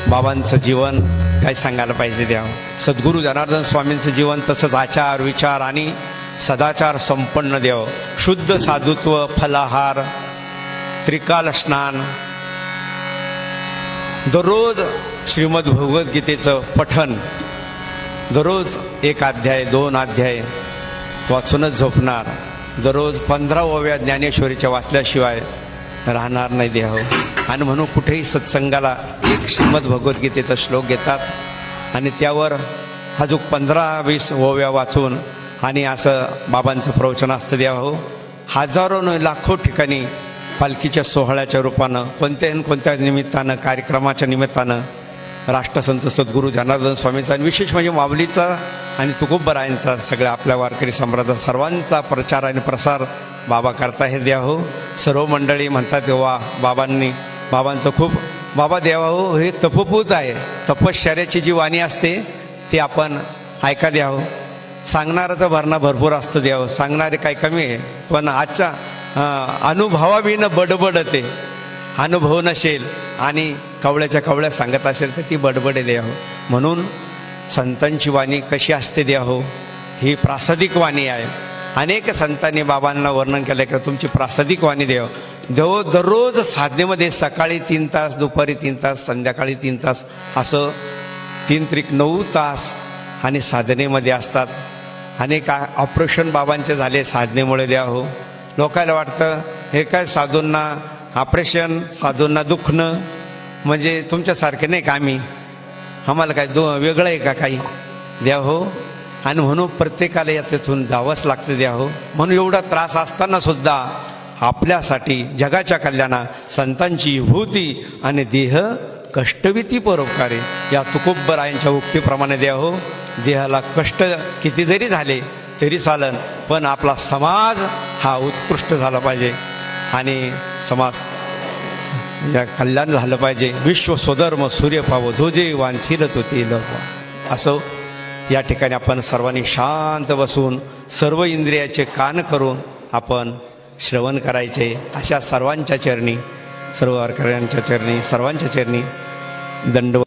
बाबांचं जीवन काय सांगायला पाहिजे द्या. सद्गुरू जनार्दन स्वामींचं जीवन तसंच आचार विचार आणि सदाचार संपन्न देव. शुद्ध साधुत्व, फलाहार, त्रिकाल स्नान, दररोज श्रीमद भगवद्गीतेचं पठन, दररोज 1 अध्याय 2 अध्याय वाचूनच झोपणार, दररोज 15 ओव्या ज्ञानेश्वरीच्या वाचल्याशिवाय राहणार नाही देह. आणि म्हणून कुठेही सत्संगाला एक श्रीमद भगवद्गीतेचा श्लोक घेतात आणि त्यावर अजून 15-20 ओव्या वाचून आणि असं बाबांचं प्रवचन असतं द्यावं. हजारो लाखो ठिकाणी पालखीच्या सोहळ्याच्या रूपानं कोणत्या निमित्तानं, कार्यक्रमाच्या निमित्तानं राष्ट्रसंत सद्गुरू जनार्दन स्वामींचा आणि विशेष म्हणजे माऊलीचा आणि तुकोबरायांचा, सगळ्या आपल्या वारकरी सम्राटा सर्वांचा प्रचार आणि प्रसार बाबा करता हे द्या हो. सर्व मंडळी म्हणतात वा बाबांचं खूप बाबा देवा हो. हे तपोपूत आहे. तपश्चर्याची जी वाणी असते ती आपण ऐका द्या हो. सांगणाराचं भरणा भरपूर असतं द्यावं, सांगणारे काही कमी आहे. पण आजच्या अनुभवाविन बडबडते. अनुभव नसेल आणि कवळ्याच्या कवळ्या सांगत असेल तर ती बडबडे द्यावं. म्हणून संतांची वाणी कशी असते द्या हो, ही प्रासादिक वाणी आहे. अनेक संतांनी बाबांना वर्णन केलं की तुमची प्रासादिक वाणी देव. दररोज साधनेमध्ये सकाळी 3 तास, दुपारी 3 तास, संध्याकाळी 3 तास, असं 3-9 तास आणि साधनेमध्ये असतात. अनेक ऑपरेशन बाबांचे झाले साधनेमुळे द्या हो. लोकांना वाटतं हे काय साधूंना ऑपरेशन, साधूंना दुखणं म्हणजे तुमच्यासारखे नाही का आम्हाला काय वेगळं आहे का काही द्या हो. आणि म्हणून प्रत्येकाला यातून जावंच लागतं द्या हो. म्हणून एवढा त्रास असताना सुद्धा आपल्यासाठी जगाच्या कल्याणा संतांची विभूती आणि देह कष्टविती परोपकारी या तुकोबरायांच्या उक्तीप्रमाणे द्या हो. देहाला कष्ट किती जरी झाले तरी चालन, पण आपला समाज हा उत्कृष्ट झाला पाहिजे आणि समाज या कल्याण झालं पाहिजे. विश्व स्वधर्म सूर्य पावो जो जे वांछिरत होती असो. या ठिकाणी आपण सर्वांनी शांत बसून सर्व इंद्रियाचे कान करून आपण श्रवण करायचे. अशा सर्वांच्या चरणी, सर्व वारकऱ्यांच्या चरणी, सर्वांच्या चरणी दंडवत.